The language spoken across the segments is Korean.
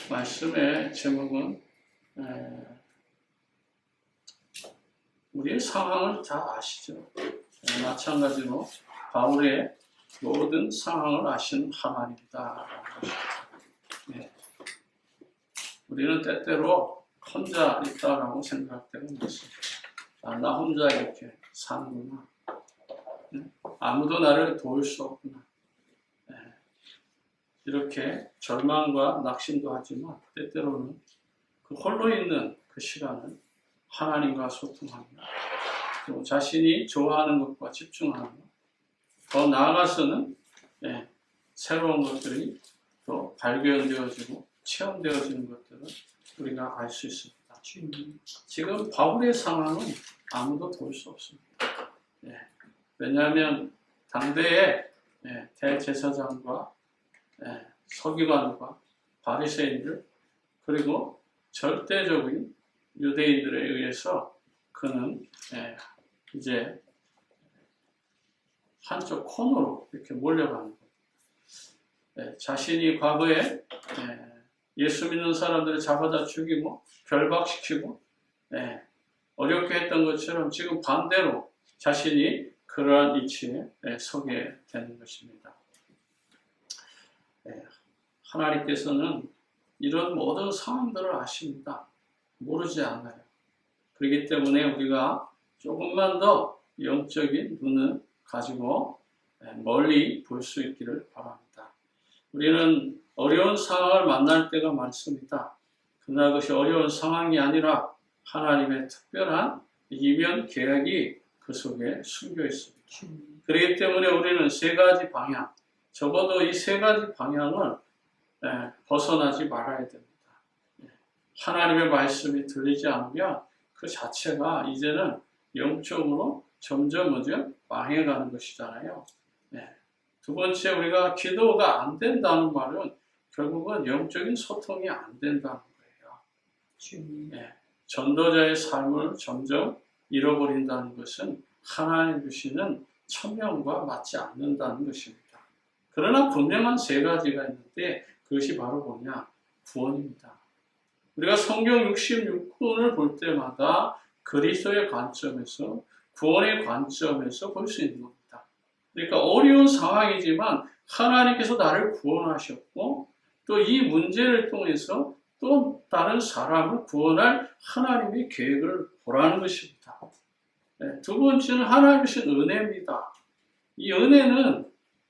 말씀의 제목은 우리의 상황을 다 아시죠? 마찬가지로 바울의 모든 상황을 아시는 하나님이다. 우리는 때때로 혼자 있다라고 생각할 때가 많습니다. 나 혼자 이렇게 사는구나. 아무도 나를 도울 수 없구나. 이렇게 절망과 낙심도 하지만 때때로는 그 홀로 있는 그 시간은 하나님과 소통하며 또 자신이 좋아하는 것과 집중하는 것, 더 나아가서는 새로운 것들이 또 발견되어지고 체험되어지는 것들을 우리가 알 수 있습니다. 지금 바울의 상황은 아무도 도울 수 없습니다. 왜냐하면 당대의 대제사장과 서기관과 바리새인들 그리고 절대적인 유대인들에 의해서 그는 이제 한쪽 코너로 이렇게 몰려가는 거예요. 자신이 과거에 예수 믿는 사람들을 잡아다 죽이고 결박시키고 어렵게 했던 것처럼 지금 반대로 자신이 그러한 위치에 서게 되는 것입니다. 하나님께서는 이런 모든 상황들을 아십니다. 모르지 않아요. 그렇기 때문에 우리가 조금만 더 영적인 눈을 가지고 멀리 볼 수 있기를 바랍니다. 우리는 어려운 상황을 만날 때가 많습니다. 그러나 그것이 어려운 상황이 아니라 하나님의 특별한 이면 계획이 그 속에 숨겨 있습니다. 그렇기 때문에 우리는 세 가지 방향, 적어도 이 세 가지 방향을 벗어나지 말아야 됩니다. 하나님의 말씀이 들리지 않으면 그 자체가 이제는 영적으로 점점 망해가는 것이잖아요. 두 번째, 우리가 기도가 안 된다는 말은 결국은 영적인 소통이 안 된다는 거예요. 전도자의 삶을 점점 잃어버린다는 것은 하나님 주시는 천명과 맞지 않는다는 것입니다. 그러나 분명한 세 가지가 있는데 그것이 바로 뭐냐? 구원입니다. 우리가 성경 66권을 볼 때마다 그리스도의 관점에서 구원의 관점에서 볼 수 있는 겁니다. 그러니까 어려운 상황이지만 하나님께서 나를 구원하셨고 또 이 문제를 통해서 또 다른 사람을 구원할 하나님의 계획을 보라는 것입니다. 두 번째는 하나님의 은혜입니다. 이 은혜는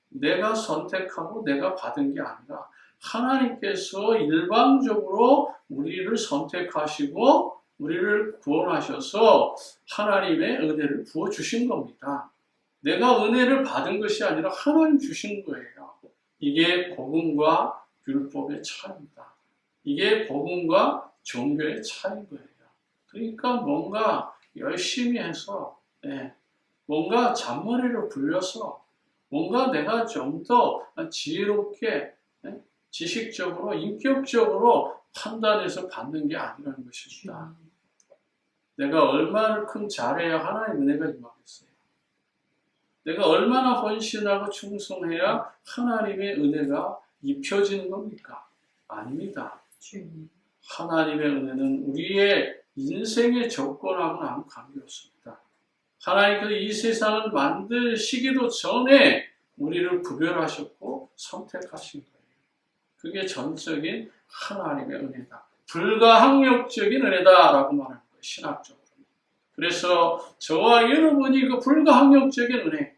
내가 선택하고 내가 받은 게 아니라 하나님께서 일방적으로 우리를 선택하시고 우리를 구원하셔서 하나님의 은혜를 부어주신 겁니다. 내가 은혜를 받은 것이 아니라 하나님 주신 거예요. 이게 복음과 율법의 차이입니다. 이게 복음과 종교의 차이인 거예요. 그러니까 뭔가 열심히 해서 뭔가 잔머리를 굴려서 뭔가 내가 좀 더 지혜롭게 지식적으로 인격적으로 판단해서 받는 게 아니라는 것입니다. 내가 얼마나 큰 잘해야 하나님의 은혜가 임하겠어요. 내가 얼마나 헌신하고 충성해야 하나님의 은혜가 입혀지는 겁니까? 아닙니다. 하나님의 은혜는 우리의 인생의 조건하고는 아무 관계없습니다. 하나님께서 이 세상을 만드시기도 전에 우리를 구별하셨고 선택하신 거예요. 그게 전적인 하나님의 은혜다. 불가항력적인 은혜다라고 말하는 거예요. 신학적으로. 그래서 저와 여러분이 그 불가항력적인 은혜,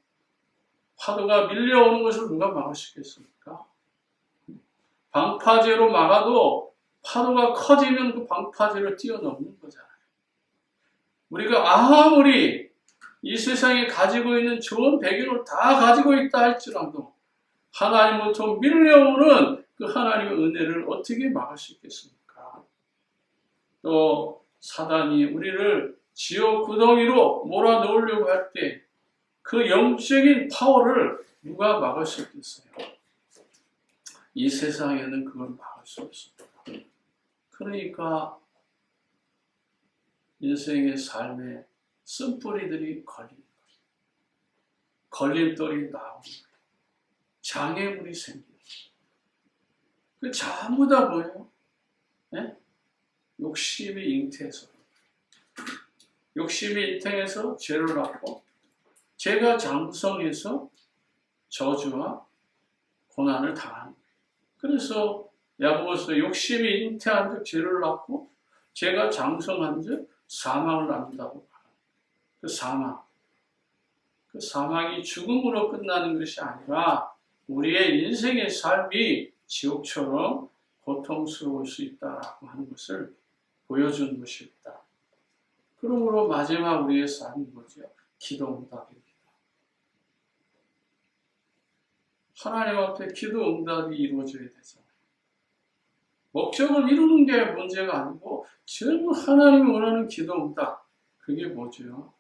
파도가 밀려오는 것을 누가 막을 수 있겠습니까? 방파제로 막아도 파도가 커지면 그 방파제를 뛰어넘는 거잖아요. 우리가 아무리 이 세상에 가지고 있는 좋은 배경을 다 가지고 있다 할지라도 하나님으로부터 밀려오는 그 하나님의 은혜를 어떻게 막을 수 있겠습니까? 또 사단이 우리를 지옥 구덩이로 몰아넣으려고 할 때 그 영적인 파워를 누가 막을 수 있겠어요? 이 세상에는 그걸 막을 수 없습니다. 그러니까 인생의 삶에 쓴뿌리들이 걸리는 거예요. 걸림돌이 나오는 거예요. 장애물이 생기는 거예요. 그 전부 다 뭐예요? 네? 욕심이 잉태해서, 욕심이 잉태해서 죄를 낳고, 죄가 장성해서 저주와 고난을 당하는. 그래서 야고보서 욕심이 잉태한 즉 죄를 낳고, 죄가 장성한 즉 사망을 낳는다고 말합니다. 그 사망이 죽음으로 끝나는 것이 아니라 우리의 인생의 삶이 지옥처럼 고통스러울 수 있다라고 하는 것을 보여준 것입니다. 그러므로 마지막 우리의 삶이 뭐죠? 기도응답입니다. 하나님 앞에 기도응답이 이루어져야 되잖아요. 목적을 이루는 게 문제가 아니고 전부 하나님이 원하는 기도응답. 그게 뭐죠?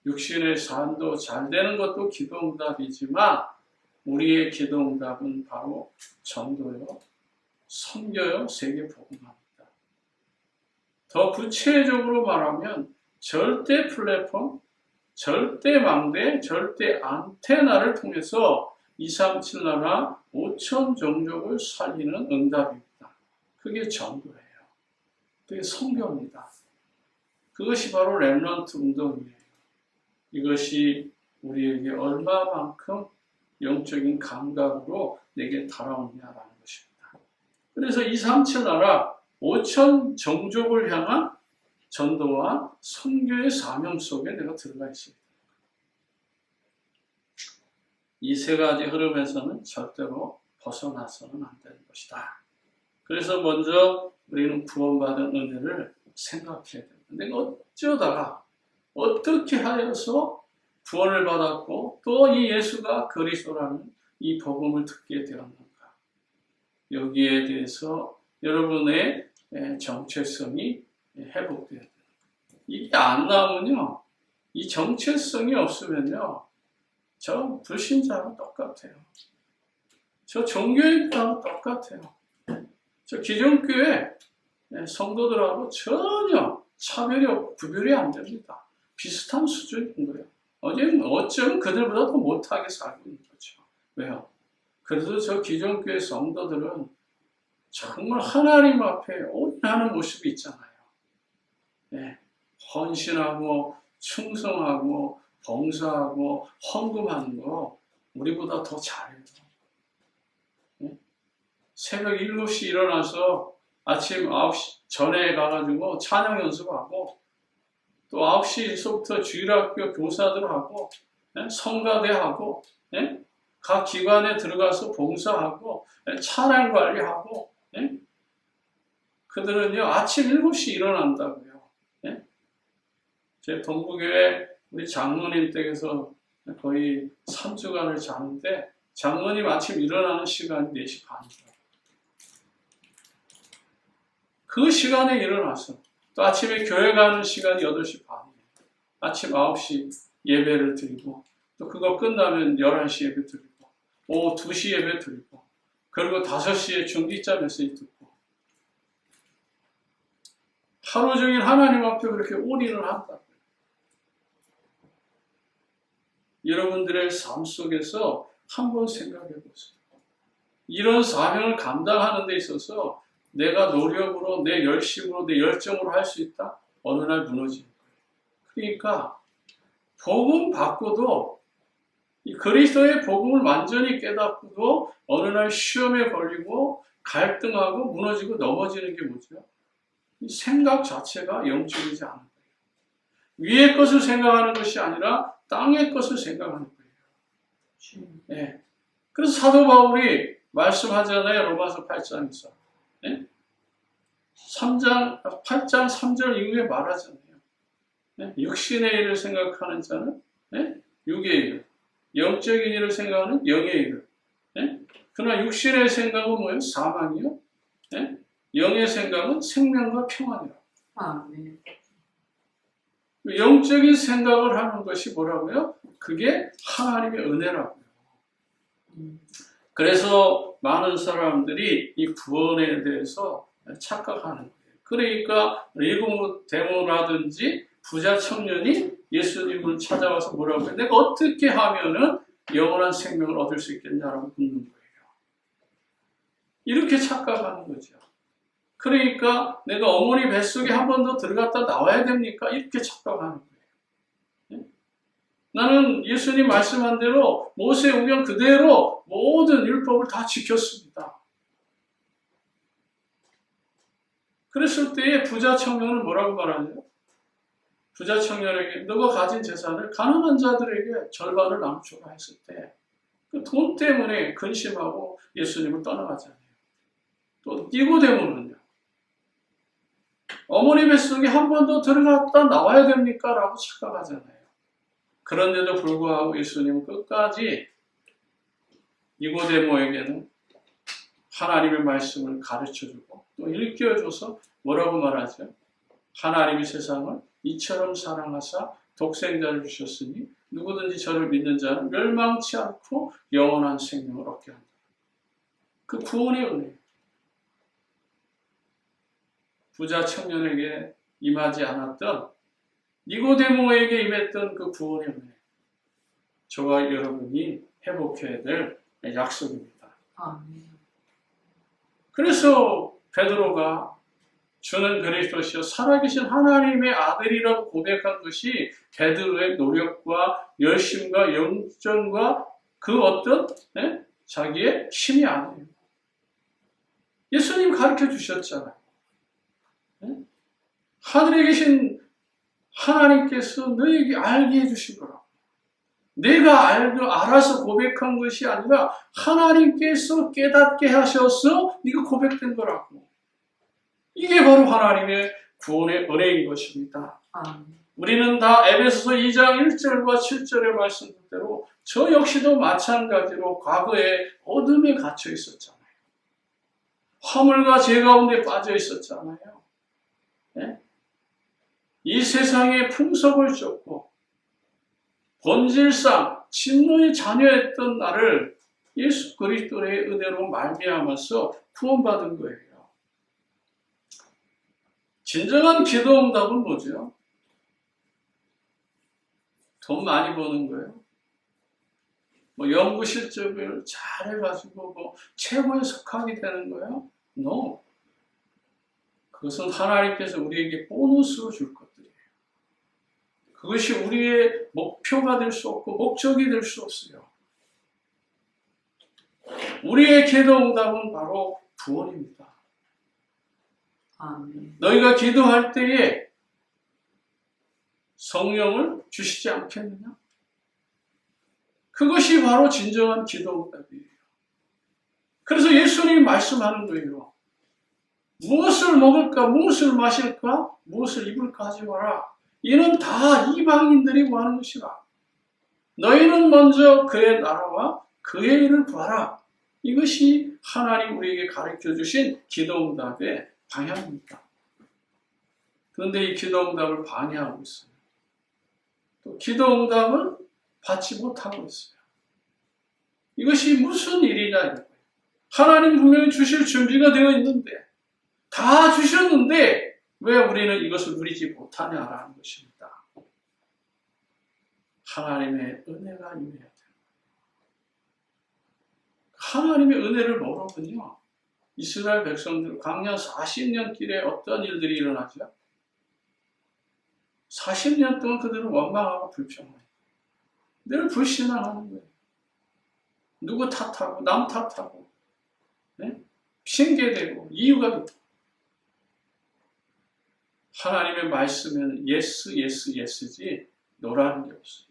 육신의 삶도 잘 되는 것도 기도응답이지만 우리의 기도응답은 바로 전도요, 선교요, 세계복음화입니다. 더 구체적으로 말하면 절대 플랫폼, 절대 망대, 절대 안테나를 통해서 237 나라 5천 종족을 살리는 응답입니다. 그게 전도예요. 그게 선교입니다. 그것이 바로 렘넌트 운동이에요. 이것이 우리에게 얼마만큼 영적인 감각으로 내게 달아오느냐라는 것입니다. 그래서 237 나라 5천 종족을 향한 전도와 선교의 사명 속에 내가 들어가 있습니다. 이 세 가지 흐름에서는 절대로 벗어나서는 안 되는 것이다. 그래서 먼저 우리는 구원받은 은혜를 생각해야 됩니다. 내가 어쩌다가 어떻게 하여서 구원을 받았고 또 이 예수가 그리스도라는 이 복음을 듣게 되었는가. 여기에 대해서 여러분의 정체성이 회복돼야 돼요. 이게 안 나오면요, 이 정체성이 없으면요, 저 불신자랑 똑같아요. 저 종교인들하고 똑같아요. 저 기존교회 성도들하고 전혀 차별이 없고 구별이 안 됩니다. 비슷한 수준인 거예요. 어쩌면 그들보다 더 못하게 살고 있는 거죠. 왜요? 그래도 저 기존교회 성도들은 정말 하나님 앞에 온전한 모습이 있잖아요. 네. 헌신하고 충성하고 봉사하고 헌금하는 거 우리보다 더 잘해요. 네? 새벽 7시 일어나서 아침 9시 전에 가가지고 찬양 연습하고 또 9시서부터 주일학교 교사들하고 성가대하고 각 기관에 들어가서 봉사하고 찬양 관리하고 그들은요 아침 7시 일어난다고요. 제 동부교회 우리 장로님 댁에서 거의 3주간을 자는데 장로님 아침 일어나는 시간이 4시 반이에요. 그 시간에 일어나서 또 아침에 교회 가는 시간이 8시 반이에요. 아침 9시 예배를 드리고 또 그거 끝나면 11시 예배 드리고 오후 2시 예배 드리고 그리고 5시에 중기자 메시지 듣고 하루 종일 하나님 앞에 그렇게 올인을 한다. 여러분들의 삶 속에서 한번 생각해 보세요. 이런 사명을 감당하는 데 있어서 내가 노력으로, 내 열심으로, 내 열정으로 할 수 있다? 어느 날 무너지는 거예요. 그러니까 복음 받고도 이 그리스도의 복음을 완전히 깨닫고도 어느 날 시험에 걸리고 갈등하고 무너지고 넘어지는 게 뭐죠? 이 생각 자체가 영적이지 않은 거예요. 위의 것을 생각하는 것이 아니라 땅의 것을 생각하는 거예요. 네. 그래서 사도 바울이 말씀하잖아요. 로마서 8장에서. 네? 8장 3절 이후에 말하잖아요. 네? 육신의 일을 생각하는 자는 육의 일을, 영적인 일을 생각하는 영의 일을. 네? 그러나 육신의 생각은 뭐예요? 사망이요. 네? 영의 생각은 생명과 평안이라. 네. 영적인 생각을 하는 것이 뭐라고요? 그게 하나님의 은혜라고요. 그래서 많은 사람들이 이 구원에 대해서 착각하는 거예요. 그러니까 니고데모라든지 부자 청년이 예수님을 찾아와서 뭐라고 해요? 내가 어떻게 하면은 영원한 생명을 얻을 수 있겠냐라고 묻는 거예요. 이렇게 착각하는 거죠. 그러니까 내가 어머니 뱃속에 한 번 더 들어갔다 나와야 됩니까? 이렇게 착각하는 거예요. 예? 나는 예수님 말씀한 대로 모세 오경 그대로 모든 율법을 다 지켰습니다. 그랬을 때에 부자 청년은 뭐라고 말하죠? 부자 청년에게 너가 가진 재산을 가난한 자들에게 절반을 나눠주라 했을 때 그 돈 때문에 근심하고 예수님을 떠나가잖아요. 또 니고데모는요. 어머니 뱃속에 한 번 더 들어갔다 나와야 됩니까? 라고 착각하잖아요. 그런데도 불구하고 예수님은 끝까지 니고데모에게는 하나님의 말씀을 가르쳐주고 또 일깨워줘서 뭐라고 말하죠? 하나님이 세상을 이처럼 사랑하사 독생자를 주셨으니 누구든지 저를 믿는 자는 멸망치 않고 영원한 생명을 얻게 한다. 그 구원의 은혜. 부자 청년에게 임하지 않았던 니고데모에게 임했던 그 구원의 은혜. 저와 여러분이 회복해야 될 약속입니다. 그래서 베드로가 주는 그리스도시요 살아계신 하나님의 아들이라고 고백한 것이 베드로의 노력과 열심과 영전과 그 어떤 자기의 힘이 아니에요. 예수님 가르쳐 주셨잖아요. 하늘에 계신 하나님께서 너에게 알게 해주신 거라고. 내가 알아서 고백한 것이 아니라 하나님께서 깨닫게 하셔서 네가 고백된 거라고. 이게 바로 하나님의 구원의 은혜인 것입니다. 우리는 다 에베소서 2장 1절과 7절의 말씀대로 저 역시도 마찬가지로 과거에 어둠에 갇혀 있었잖아요. 화물과 죄 가운데 빠져 있었잖아요. 네? 이 세상의 풍속을 쫓고 본질상 진노의 자녀였던 나를 예수 그리스도의 은혜로 말미암아서 구원받은 거예요. 진정한 기도 응답은 뭐죠? 돈 많이 버는 거예요. 뭐 연구 실적을 잘 해가지고 뭐 최고에 속하게 되는 거예요? No. 그것은 하나님께서 우리에게 보너스로 줄 것들이에요. 그것이 우리의 목표가 될 수 없고 목적이 될 수 없어요. 우리의 기도 응답은 바로 구원입니다. 너희가 기도할 때에 성령을 주시지 않겠느냐? 그것이 바로 진정한 기도 응답이에요. 그래서 예수님이 말씀하는 거예요. 무엇을 먹을까, 무엇을 마실까, 무엇을 입을까 하지 마라. 이는 다 이방인들이 구하는 것이라. 너희는 먼저 그의 나라와 그의 일을 구하라. 이것이 하나님 우리에게 가르쳐 주신 기도 응답의 방향입니다. 그런데 이 기도 응답을 방해하고 있어요. 또 기도 응답을 받지 못하고 있어요. 이것이 무슨 일이냐 이거예요. 하나님 분명히 주실 준비가 되어 있는데 다 주셨는데 왜 우리는 이것을 누리지 못하냐라는 것입니다. 하나님의 은혜가 임해야 돼요. 하나님의 은혜를 모르면요. 이스라엘 백성들 광야 40년 길에 어떤 일들이 일어나죠? 40년 동안 그들은 원망하고 불평해요. 늘 불신앙하는 거예요. 누구 탓하고 남 탓하고 네? 핑계대고 이유가 있고 하나님의 말씀에는 예스 예스 예스지 노라는 게 없어요.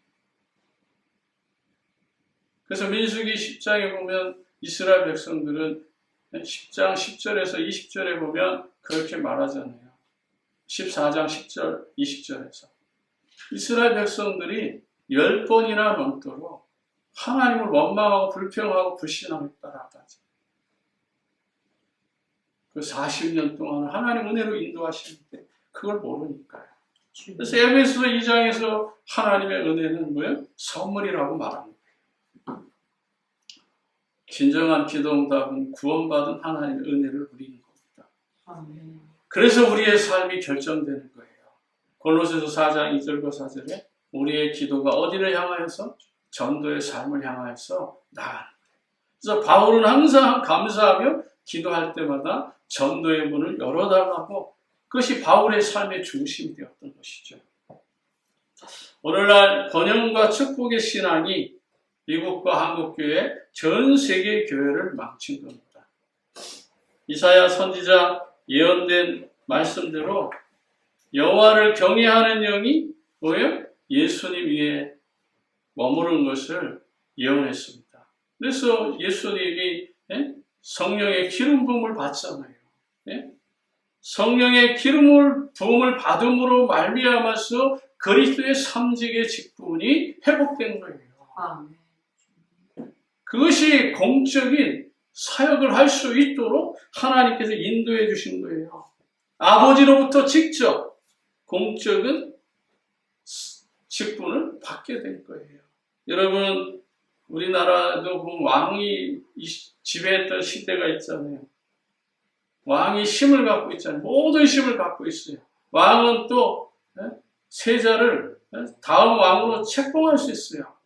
그래서 민수기 10장에 보면 이스라엘 백성들은 10장 10절에서 20절에 보면 그렇게 말하잖아요. 14장 10절 20절에서 이스라엘 백성들이 10번이나 넘도록 하나님을 원망하고 불평하고 불신앙했다라고 하죠. 그 40년 동안 하나님 은혜로 인도하시는데 그걸 모르니까요. 그래서 에베소 2장에서 하나님의 은혜는 뭐예요? 선물이라고 말합니다. 진정한 기도 응답은 구원받은 하나님의 은혜를 누리는 겁니다. 그래서 우리의 삶이 결정되는 거예요. 골로새서 4장 2절과 4절에 우리의 기도가 어디를 향하여서? 전도의 삶을 향하여서 나아가는 거예요. 그래서 바울은 항상 감사하며 기도할 때마다 전도의 문을 열어달라고, 그것이 바울의 삶의 중심이 되었던 것이죠. 오늘날 번영과 축복의 신앙이 미국과 한국교회, 전 세계 교회를 망친 겁니다. 이사야 선지자 예언된 말씀대로 여호와를 경외하는 영이 뭐예요? 예수님 위에 머무른 것을 예언했습니다. 그래서 예수님이 성령의 기름 부음을 받잖아요. 성령의 기름 부음을 받음으로 말미암아서 그리스도의 삼직의 직분이 회복된 거예요. 그것이 공적인 사역을 할 수 있도록 하나님께서 인도해 주신 거예요. 아버지로부터 직접 공적인 직분을 받게 된 거예요. 여러분, 우리나라도 보면 왕이 지배했던 시대가 있잖아요. 왕이 힘을 갖고 있잖아요. 모든 힘을 갖고 있어요. 왕은 또 세자를 다음 왕으로 책봉할 수 있어요.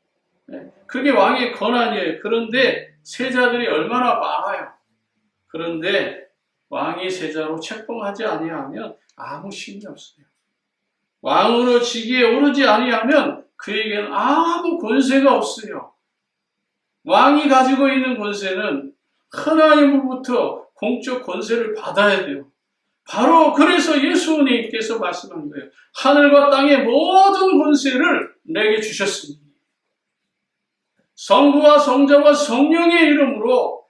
그게 왕의 권한이에요. 그런데 세자들이 얼마나 많아요. 그런데 왕이 세자로 책봉하지 아니하면 아무 힘이 없어요. 왕으로 직위에 오르지 아니하면 그에게는 아무 권세가 없어요. 왕이 가지고 있는 권세는 하나님으로부터 공적 권세를 받아야 돼요. 바로 그래서 예수님께서 말씀한 거예요. 하늘과 땅의 모든 권세를 내게 주셨으니 성부와 성자와 성령의 이름으로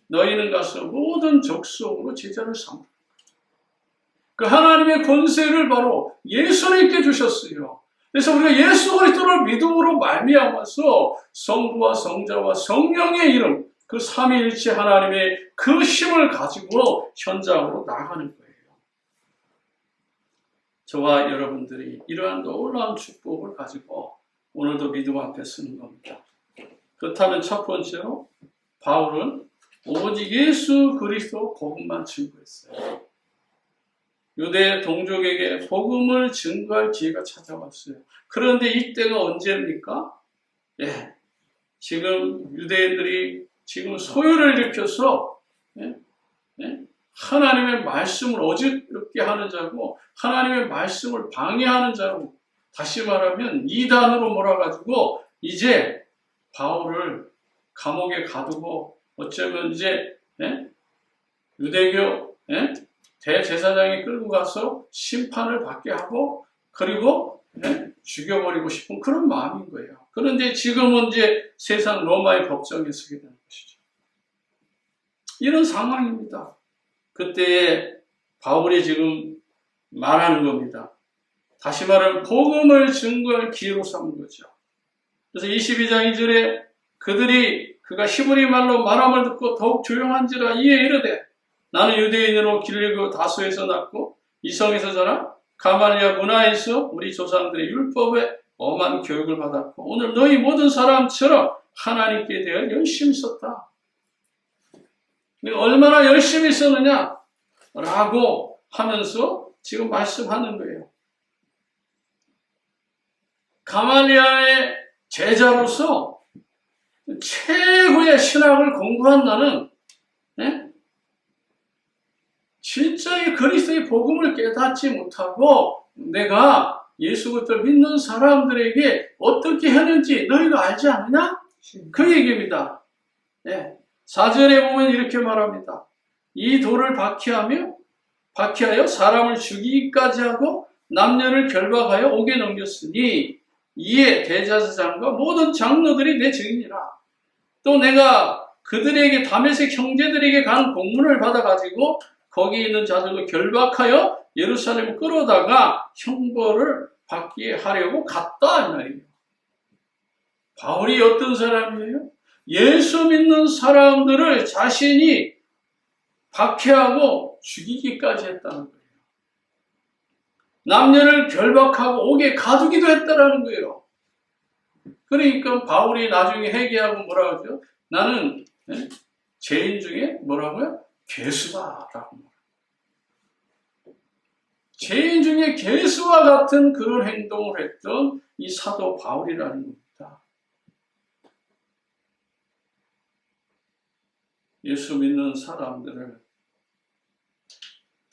너희는 가서 모든 족속으로 제자를 삼으라. 그 하나님의 권세를 바로 예수님께 주셨어요. 그래서 우리가 예수 그리스도를 믿음으로 말미암아서 성부와 성자와 성령의 이름, 그 삼위일체 하나님의 그 힘을 가지고 현장으로 나가는 거예요. 저와 여러분들이 이러한 놀라운 축복을 가지고 오늘도 믿음 앞에 서는 겁니다. 그렇다면 첫 번째로 바울은 오직 예수 그리스도 복음만 증거했어요. 유대 동족에게 복음을 증거할 기회가 찾아왔어요. 그런데 이때가 언제입니까? 지금 유대인들이 지금 소요를 일으켜서 하나님의 말씀을 어지럽게 하는 자고 하나님의 말씀을 방해하는 자고, 다시 말하면 이단으로 몰아가지고 이제 바울을 감옥에 가두고 어쩌면 이제 유대교 대제사장이 끌고 가서 심판을 받게 하고 그리고 죽여버리고 싶은 그런 마음인 거예요. 그런데 지금은 이제 세상 로마의 법정에 서게 되는 것이죠. 이런 상황입니다. 그때에 바울이 지금 말하는 겁니다. 다시 말하면 복음을 증거할 기회로 삼은 거죠. 그래서 22장 2절에 그가 히브리 말로 말함을 듣고 더욱 조용한지라 이에 이르되 나는 유대인으로 길고 다소에서 났고 이성에서 자라 가말리아 문화에서 우리 조상들의 율법에 엄한 교육을 받았고 오늘 너희 모든 사람처럼 하나님께 대하여 열심히 썼다. 얼마나 열심히 썼느냐 라고 하면서 지금 말씀하는 거예요. 가말리아의 제자로서 최고의 신학을 공부한 나는 진짜 이 그리스도의 복음을 깨닫지 못하고 내가 예수 그리스도를 믿는 사람들에게 어떻게 했는지 너희가 알지 않느냐? 그 얘기입니다. 4절에 보면 이렇게 말합니다. 이 돌을 박해하여 사람을 죽이기까지 하고 남녀를 결박하여 옥에 넘겼으니 이에 대제사장과 모든 장로들이 내 증인이라. 또 내가 그들에게 다메섹 형제들에게 간 공문을 받아가지고 거기 있는 자들도 결박하여 예루살렘을 끌어다가 형벌을 받게 하려고 갔다 이 말이에요. 바울이 어떤 사람이에요? 예수 믿는 사람들을 자신이 박해하고 죽이기까지 했다는 거예요. 남녀를 결박하고 옥에 가두기도 했다는 거예요. 그러니까 바울이 나중에 회개하고 뭐라고 하죠? 나는 죄인 중에 뭐라고요? 괴수다라고 말해요. 죄인 중에 괴수와 같은 그런 행동을 했던 이 사도 바울이라는 겁니다. 예수 믿는 사람들을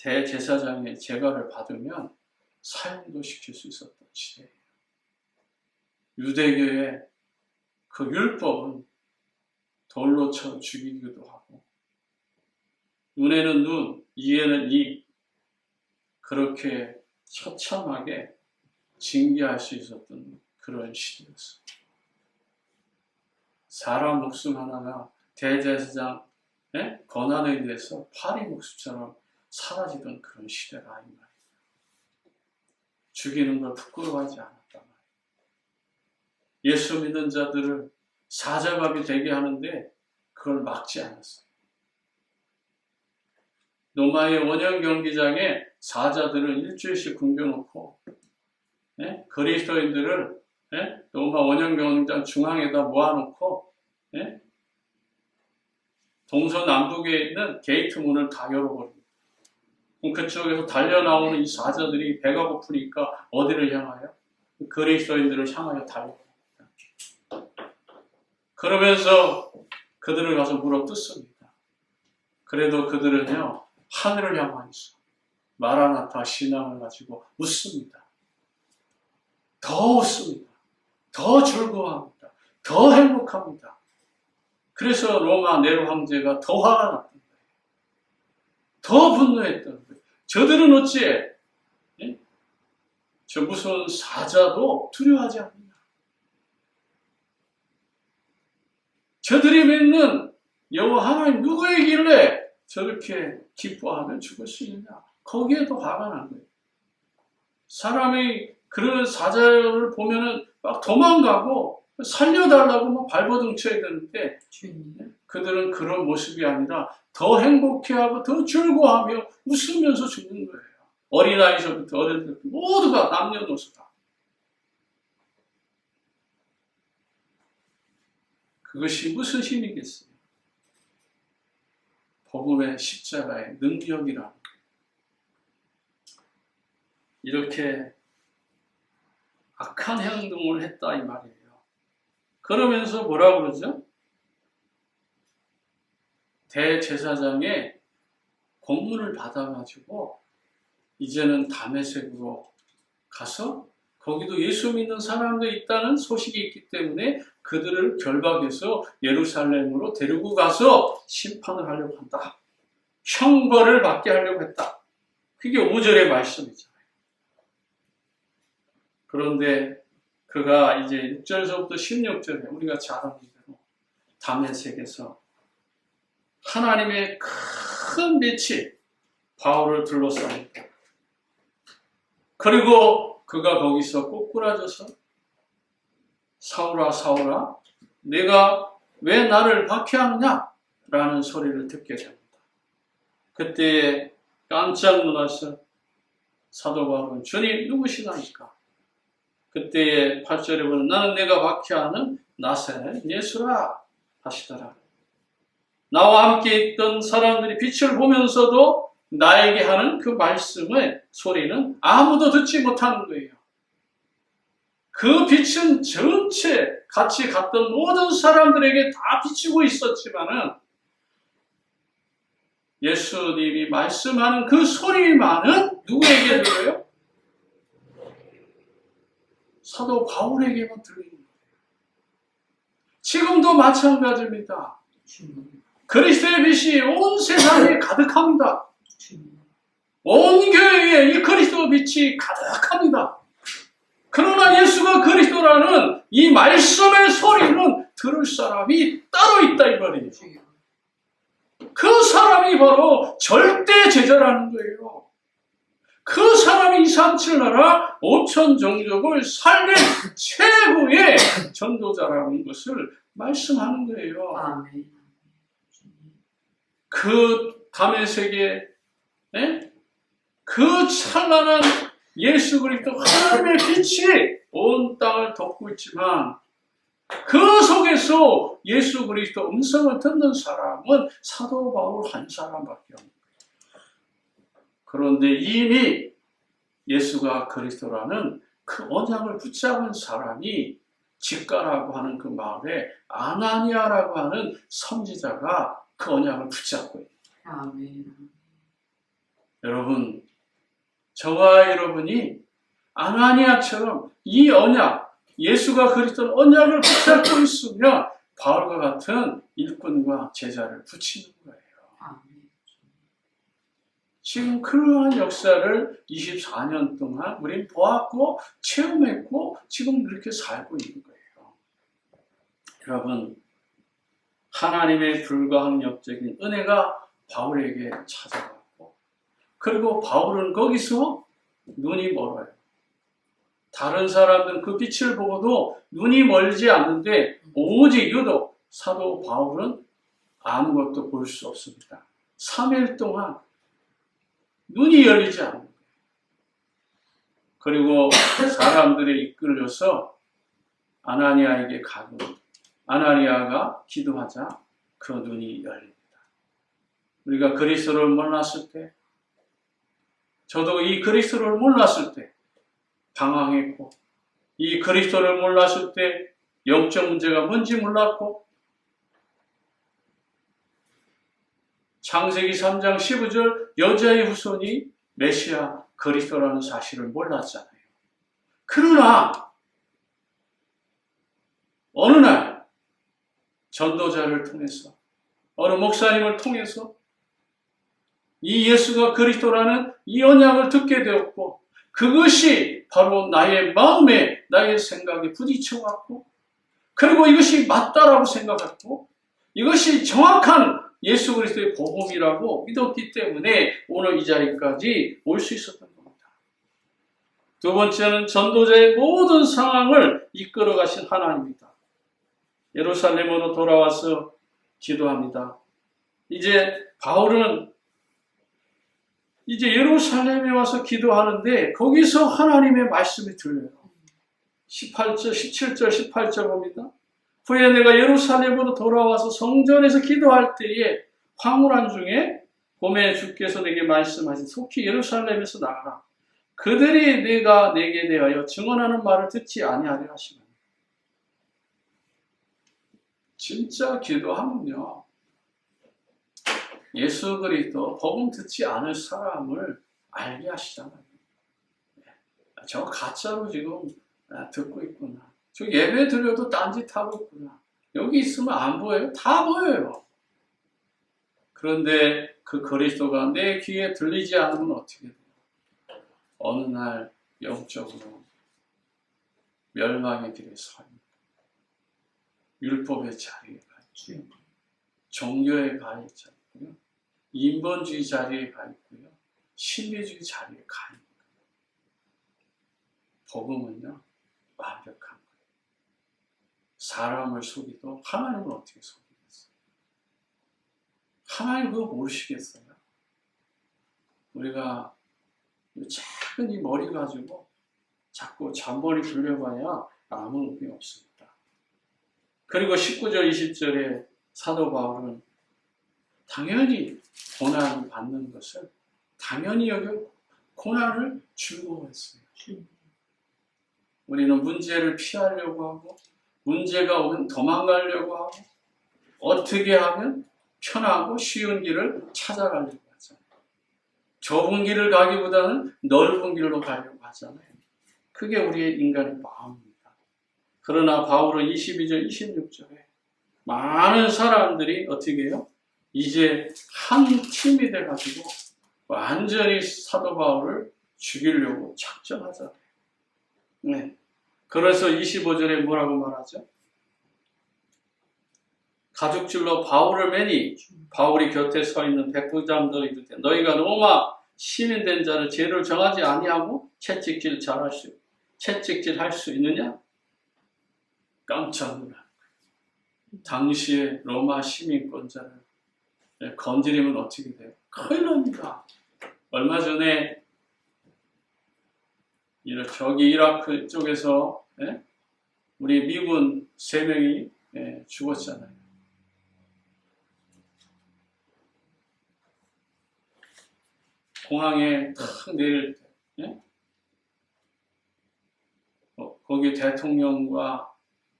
대제사장의 제가를 받으면 사형도 시킬 수 있었던 시대예요. 유대교의 그 율법은 돌로 쳐 죽이기도 하고 눈에는 눈, 이에는 이, 그렇게 처참하게 징계할 수 있었던 그런 시대였어요. 사람 목숨 하나가 대제사장 권한에 의해서 파리 목숨처럼 사라지던 그런 시대가 이 말이에요. 죽이는 걸 부끄러워하지 않았단 말이에요. 예수 믿는 자들을 사자밥이 되게 하는데 그걸 막지 않았어요. 로마의 원형 경기장에 사자들을 일주일씩 굶겨놓고 그리스도인들을 로마 원형 경기장 중앙에다 모아놓고 동서남북에 있는 게이트 문을 다 열어버립니다. 그럼 그쪽에서 달려나오는 이 사자들이 배가 고프니까 어디를 향하여? 그리스도인들을 향하여 달려갑니다. 그러면서 그들을 가서 물어뜯습니다. 그래도 그들은요, 하늘을 향하여 있어. 마라나타 신앙을 가지고 웃습니다. 더 웃습니다. 더 즐거워합니다. 더 행복합니다. 그래서 로마 네로 황제가 더 화가 났던 거예요. 더 분노했던 거예요. 저들은 어찌해? 저 무서운 사자도 두려워하지 않느냐? 저들이 믿는 여호와 하나님 누구이길래 저렇게 기뻐하며 죽을 수 있느냐? 거기에도 화가 난 거예요. 사람이 그런 사자를 보면은 막 도망가고 살려달라고 막 발버둥 쳐야 되는데 그들은 그런 모습이 아니라 더 행복해하고 더 즐거워하며 웃으면서 죽는 거예요. 어린아이서부터 어른들 모두가 남녀노소가. 그것이 무슨 힘이겠어요? 복음의 십자가의 능력이라는 거예요. 이렇게 악한 행동을 했다 이 말이에요. 그러면서 뭐라고 그러죠? 대제사장의 공문을 받아가지고 이제는 다메섹으로 가서 거기도 예수 믿는 사람들이 있다는 소식이 있기 때문에 그들을 결박해서 예루살렘으로 데리고 가서 심판을 하려고 한다. 형벌을 받게 하려고 했다. 그게 5절의 말씀이잖아요. 그런데 그가 이제 6절에서부터 16절에 우리가 잘 아는 대로 다메섹에서 하나님의 큰 빛이 바울을 둘러쌉니다. 그리고 그가 거기서 꼬꾸라져서 사울아 사울아 내가 왜 나를 박해하느냐? 라는 소리를 듣게 됩니다. 그때 깜짝 놀라서 사도 바울은 주님 누구시다니까? 그때의 8절에 보면 나는 내가 박해하는 나사렛 예수라 하시더라. 나와 함께 있던 사람들이 빛을 보면서도 나에게 하는 그 말씀의 소리는 아무도 듣지 못하는 거예요. 그 빛은 전체 같이 갔던 모든 사람들에게 다 비치고 있었지만은 예수님이 말씀하는 그 소리만은 누구에게 들려요? 사도 바울에게만 들리는 거예요. 지금도 마찬가지입니다. 그리스도의 빛이 온 세상에 가득합니다. 온 교회에 이 그리스도 빛이 가득합니다. 그러나 예수가 그리스도라는 이 말씀의 소리는 들을 사람이 따로 있다 이 말이에요. 그 사람이 바로 절대 제자라는 거예요. 그 사람이 237나라 5천 종족을 살린 최고의 전도자라는 것을 말씀하는 거예요. 아멘. 그 다메섹의 그 찬란한 예수 그리스도 하나님의 빛이 온 땅을 덮고 있지만 그 속에서 예수 그리스도 음성을 듣는 사람은 사도 바울 한 사람밖에 없는 거예요. 그런데 이미 예수가 그리스도라는 그 언약을 붙잡은 사람이 직가라고 하는 그 마을에 아나니아라고 하는 선지자가 그 언약을 붙잡고 있어요. 아멘. 여러분, 저와 여러분이 아나니아처럼 이 언약, 예수가 그리스도의 언약을 붙잡고 있으면 바울과 같은 일꾼과 제자를 붙이는 거예요. 지금 그러한 역사를 24년 동안 우린 보았고 체험했고 지금 이렇게 살고 있는 거예요. 여러분, 하나님의 불가항력적인 은혜가 바울에게 찾아왔고, 그리고 바울은 거기서 눈이 멀어요. 다른 사람들은 그 빛을 보고도 눈이 멀지 않는데 오직 유독 사도 바울은 아무것도 볼 수 없습니다. 3일 동안 눈이 열리지 않는 거예요. 그리고 사람들이 이끌려서 아나니아에게 가고 아나니아가 기도하자 그 눈이 열립니다. 우리가 그리스도를 몰랐을 때, 저도 이 그리스도를 몰랐을 때 방황했고, 이 그리스도를 몰랐을 때 영적 문제가 뭔지 몰랐고, 창세기 3장 15절 여자의 후손이 메시아 그리스도라는 사실을 몰랐잖아요. 그러나 어느 날 전도자를 통해서, 어느 목사님을 통해서 이 예수가 그리스도라는 이 언약을 듣게 되었고, 그것이 바로 나의 마음에, 나의 생각에 부딪혀왔고, 그리고 이것이 맞다라고 생각했고, 이것이 정확한 예수 그리스도의 복음이라고 믿었기 때문에 오늘 이 자리까지 올 수 있었던 겁니다. 두 번째는 전도자의 모든 상황을 이끌어 가신 하나님입니다. 예루살렘으로 돌아와서 기도합니다. 이제 바울은 이제 예루살렘에 와서 기도하는데 거기서 하나님의 말씀이 들려요. 18절, 17절, 18절 봅니다. 후에 내가 예루살렘으로 돌아와서 성전에서 기도할 때에 황홀한 중에 봄에 주께서 내게 말씀하신 속히 예루살렘에서 나가라. 그들이 내가 내게 대하여 증언하는 말을 듣지 아니하려 하시나니. 진짜 기도하면요, 예수 그리스도 복음 듣지 않을 사람을 알게 하시잖아요. 저 가짜로 지금 듣고 있구나. 저 예배 드려도 딴짓하고 있구나. 여기 있으면 안 보여요? 다 보여요. 그런데 그 그리스도가 내 귀에 들리지 않으면 어떻게 돼요? 어느 날 영적으로 멸망의 길에 서 있는, 율법의 자리에 가 있고요, 종교에 가 있고요, 인본주의 자리에 가 있고요, 신비주의 자리에 가 있는 거예요. 복음은요, 완벽한 거예요. 사람을 속이도 하나님을 어떻게 속이겠어요? 하나님 그거 모르시겠어요? 우리가 작은 이 머리 가지고 자꾸 잔머리 굴려봐야 아무 의미 없습니다. 그리고 19절 20절에 사도 바울은 당연히 고난을 받는 것을 당연히 여겨 고난을 즐거워했어요. 우리는 문제를 피하려고 하고, 문제가 오면 도망가려고 하고, 어떻게 하면 편하고 쉬운 길을 찾아가려고 하잖아요. 좁은 길을 가기보다는 넓은 길로 가려고 하잖아요. 그게 우리의 인간의 마음입니다. 그러나 바울은 22절, 26절에 많은 사람들이 어떻게 해요? 이제 한 팀이 돼가지고 완전히 사도 바울을 죽이려고 작정하잖아요. 네. 그래서 25절에 뭐라고 말하죠? 가죽줄로 바울을 매니 바울이 곁에 서 있는 백부장들이 이르되 너희가 로마 시민된 자를 죄를 정하지 아니하고 채찍질 할 수 있느냐? 깜짝 놀란 거예요. 당시에 로마 시민권자를 건드리면 어떻게 돼요? 큰일 납니다. 얼마 전에 저기 이라크 쪽에서 우리 미군 3명이 죽었잖아요. 공항에 탁 내릴 때 거기 대통령과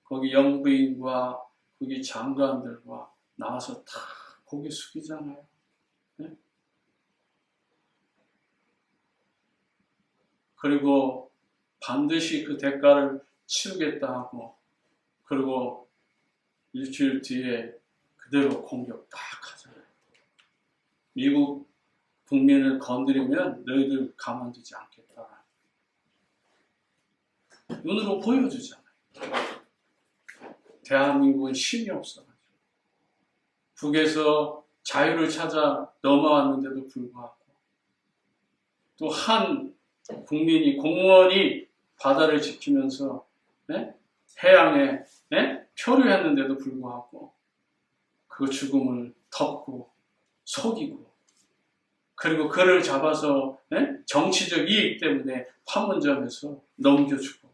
거기 영부인과 거기 장관들과 나와서 다 고개 숙이잖아요. 그리고 반드시 그 대가를 치르겠다 하고, 그리고 일주일 뒤에 그대로 공격 딱 하잖아요. 미국 국민을 건드리면 너희들 가만두지 않겠다. 눈으로 보여주잖아요. 대한민국은 힘이 없어가지고 북에서 자유를 찾아 넘어왔는데도 불구하고 또 한 국민이 공무원이 바다를 지키면서 해양에 표류했는데도 불구하고 그 죽음을 덮고 속이고, 그리고 그를 잡아서 정치적 이익 때문에 판문점에서 넘겨주고,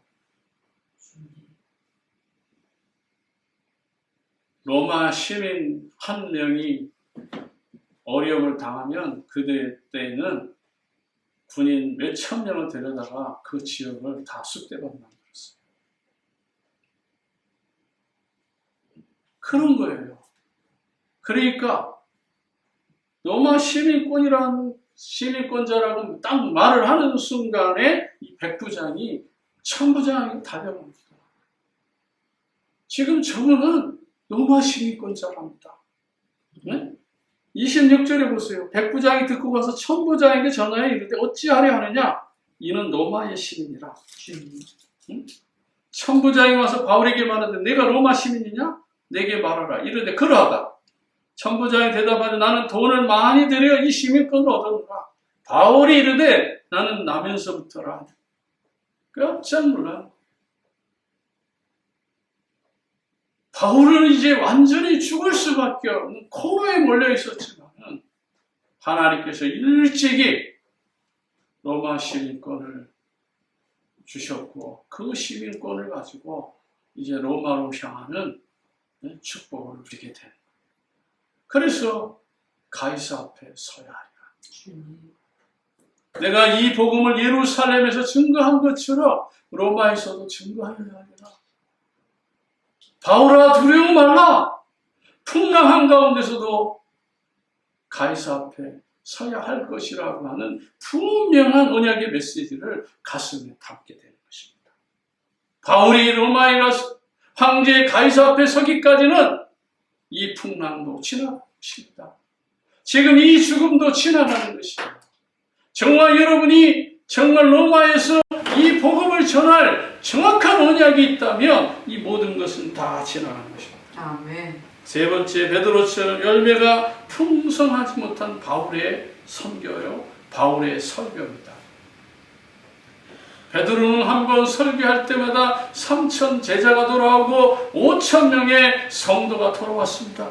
로마 시민 한 명이 어려움을 당하면 그때는 군인 몇천 명을 데려다가 그 지역을 다 쑥대밭 만들었어요. 그런 거예요. 그러니까 로마 시민권자라고 딱 말을 하는 순간에 이 백부장이 천부장에게 달려갑니다. 지금 저분은 로마 시민권자랍니다. 네? 26절에 보세요. 백부장이 듣고 가서 천부장에게 전하여 이르되 어찌하려 하느냐? 이는 로마의 시민이라. 응? 천부장이 와서 바울에게 말하되 내가 로마 시민이냐? 내게 말하라. 이르되 그러하다. 천부장이 대답하되 나는 돈을 많이 들여 이 시민권을 얻었노라. 바울이 이르되 나는 나면서부터라. 깜짝 놀라. 바울은 이제 완전히 죽을 수밖에 없는 코너에 몰려 있었지만 하나님께서 일찍이 로마 시민권을 주셨고 그 시민권을 가지고 이제 로마로 향하는 축복을 누리게 된. 그래서 가이사 앞에 서야 하리라. 내가 이 복음을 예루살렘에서 증거한 것처럼 로마에서도 증거하여야 하리라. 바울아 두려워 말라. 풍랑한 가운데서도 가이사 앞에 서야 할 것이라고 하는 분명한 언약의 메시지를 가슴에 담게 되는 것입니다. 바울이 로마에 가서 황제 가이사 앞에 서기까지는 이 풍랑도 지나가는 것입니다. 지금 이 죽음도 지나가는 것입니다. 정말 여러분이 정말 로마에서 이 복음을 전할 정확한 언약이 있다면 이 모든 것은 다 지나가는 것입니다. 아멘. 세 번째, 베드로처럼 열매가 풍성하지 못한 바울의 선교요, 바울의 설교입니다. 베드로는 한번 설교할 때마다 3,000 제자가 돌아오고 5,000명의 성도가 돌아왔습니다.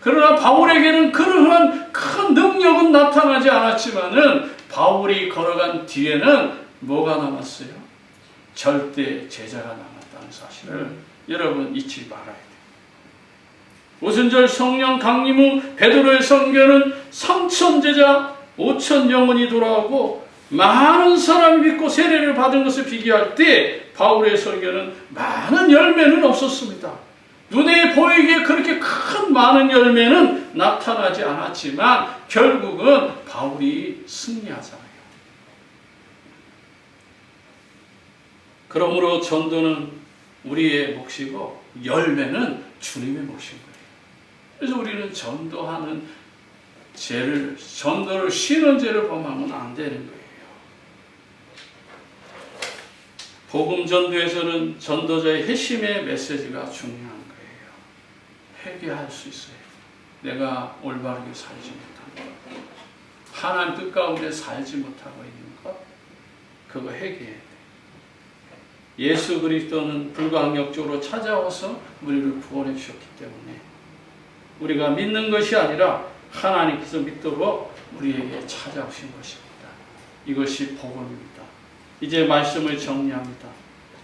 그러나 바울에게는 그러한 큰 능력은 나타나지 않았지만은 바울이 걸어간 뒤에는 뭐가 남았어요? 절대 제자가 남았다는 사실을 여러분 잊지 말아야 돼요. 오순절 성령 강림 후 베드로의 선교는 3,000 제자, 5,000 영혼이 돌아오고 많은 사람이 믿고 세례를 받은 것을 비교할 때 바울의 설교는 많은 열매는 없었습니다. 눈에 보이기에 그렇게 큰 많은 열매는 나타나지 않았지만 결국은 바울이 승리하잖아요. 그러므로 전도는 우리의 몫이고 열매는 주님의 몫인 거예요. 그래서 우리는 전도하는 전도를 쉬는 죄를 범하면 안 되는 거예요. 복음 전도에서는 전도자의 핵심의 메시지가 중요한 거예요. 회개할 수 있어요. 내가 올바르게 살지 못한 것, 하나님 뜻 가운데 살지 못하고 있는 것, 그거 회개해야 돼요. 예수 그리스도는 불가항력적으로 찾아와서 우리를 구원해 주셨기 때문에 우리가 믿는 것이 아니라 하나님께서 믿도록 우리에게 찾아오신 것입니다. 이것이 복음입니다. 이제 말씀을 정리합니다.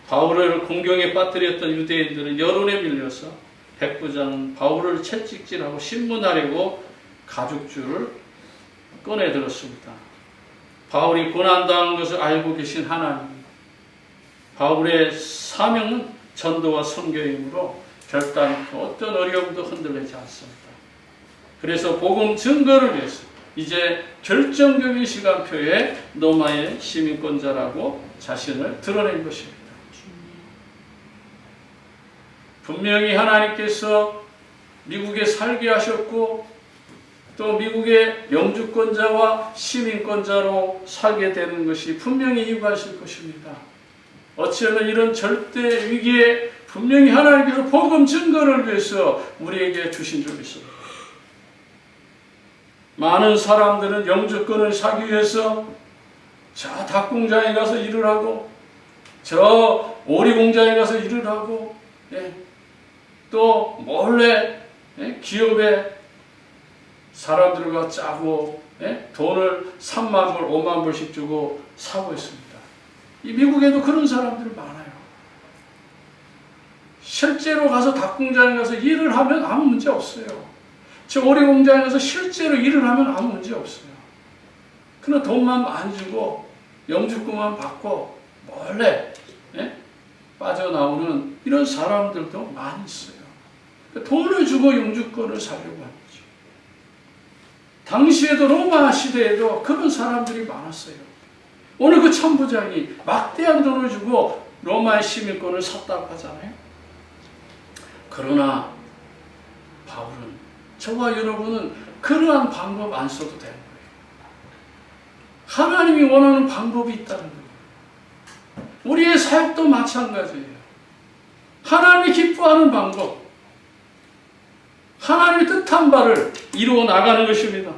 바울을 공경에 빠뜨렸던 유대인들은 여론에 밀려서 백부장은 바울을 채찍질하고 신문하려고 가죽줄을 꺼내들었습니다. 바울이 고난당한 것을 알고 계신 하나님, 바울의 사명은 전도와 선교이므로 별다른 어떤 어려움도 흔들리지 않습니다. 그래서 복음 증거를 위해서 이제 결정적인 시간표에 로마의 시민권자라고 자신을 드러낸 것입니다. 분명히 하나님께서 미국에 살게 하셨고 또 미국의 영주권자와 시민권자로 살게 되는 것이 분명히 이유가 있을 것입니다. 어찌하면 이런 절대 위기에 분명히 하나님께서 복음 증거를 위해서 우리에게 주신 적이 있습니다. 많은 사람들은 영주권을 사기 위해서 저 닭공장에 가서 일을 하고 저 오리공장에 가서 일을 하고 또 몰래 기업에 사람들과 짜고 돈을 3만 불, 5만 불씩 주고 사고 있습니다. 이 미국에도 그런 사람들이 많아요. 실제로 가서 닭공장에 가서 일을 하면 아무 문제 없어요. 저 오리공장에 가서 실제로 일을 하면 아무 문제 없어요. 그러나 돈만 많이 주고 영주권만 받고 몰래 빠져나오는 이런 사람들도 많이 있어요. 돈을 주고 영주권을 사려고 하는 거죠. 당시에도 로마 시대에도 그런 사람들이 많았어요. 오늘 그 천부장이 막대한 돈을 주고 로마의 시민권을 샀다고 하잖아요. 그러나 바울은 저와 여러분은 그러한 방법 안 써도 되는 거예요. 하나님이 원하는 방법이 있다는 거예요. 우리의 사역도 마찬가지예요. 하나님이 기뻐하는 방법, 하나님의 뜻한 바를 이루어 나가는 것입니다.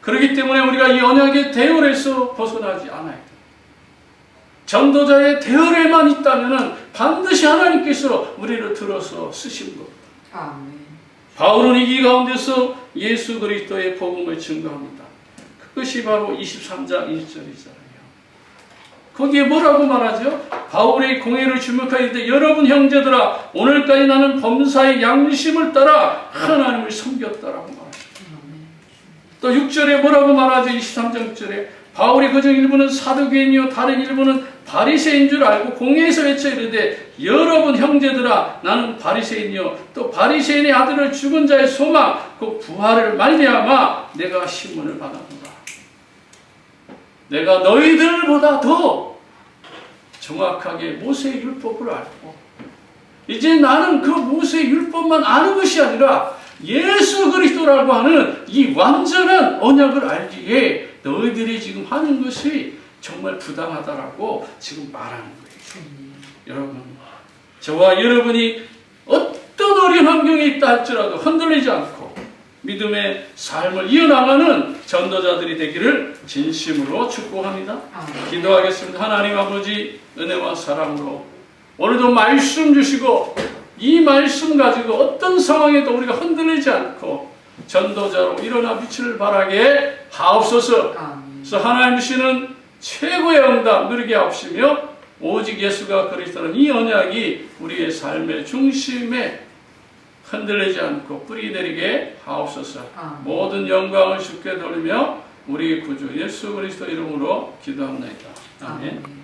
그렇기 때문에 우리가 이 언약의 대열에서 벗어나지 않아야 돼요. 전도자의 대열에만 있다면 반드시 하나님께서 우리를 들어서 쓰시는 겁니다. 아멘. 바울은 이 가운데서 예수 그리스도의 복음을 증거합니다. 그것이 바로 23장 1절이잖아요. 거기에 뭐라고 말하죠? 바울의 공의를 주목하기 때 여러분 형제들아 오늘까지 나는 범사의 양심을 따라 하나님을 섬겼다라고 말하죠. 또 6절에 뭐라고 말하죠? 23장 6절에 바울이 그중 일부는 사두개인이요 다른 일부는 바리새인 줄 알고 공회에서 외쳐 이르되 여러분 형제들아 나는 바리새인이요 또 바리새인의 아들을 죽은 자의 소망 그 부활을 말미암아 내가 신문을 받았노라. 내가 너희들보다 더 정확하게 모세의 율법을 알고 이제 나는 그 모세의 율법만 아는 것이 아니라 예수 그리스도라고 하는 이 완전한 언약을 알기에 너희들이 지금 하는 것이 정말 부당하다라고 지금 말하는 거예요. 여러분, 저와 여러분이 어떤 어려운 환경에 있다 할지라도 흔들리지 않고 믿음의 삶을 이어나가는 전도자들이 되기를 진심으로 축복합니다. 기도하겠습니다. 하나님 아버지 은혜와 사랑으로 오늘도 말씀 주시고 이 말씀 가지고 어떤 상황에도 우리가 흔들리지 않고 전도자로 일어나 빛을 발하게 하옵소서. 그래서 하나님 주시는 최고의 응답 누리게 하옵시며 오직 예수가 그리스도는 이 언약이 우리의 삶의 중심에 흔들리지 않고 뿌리 내리게 하옵소서. 모든 영광을 주께 돌리며 우리 구주 예수 그리스도 이름으로 기도합니다. 아멘.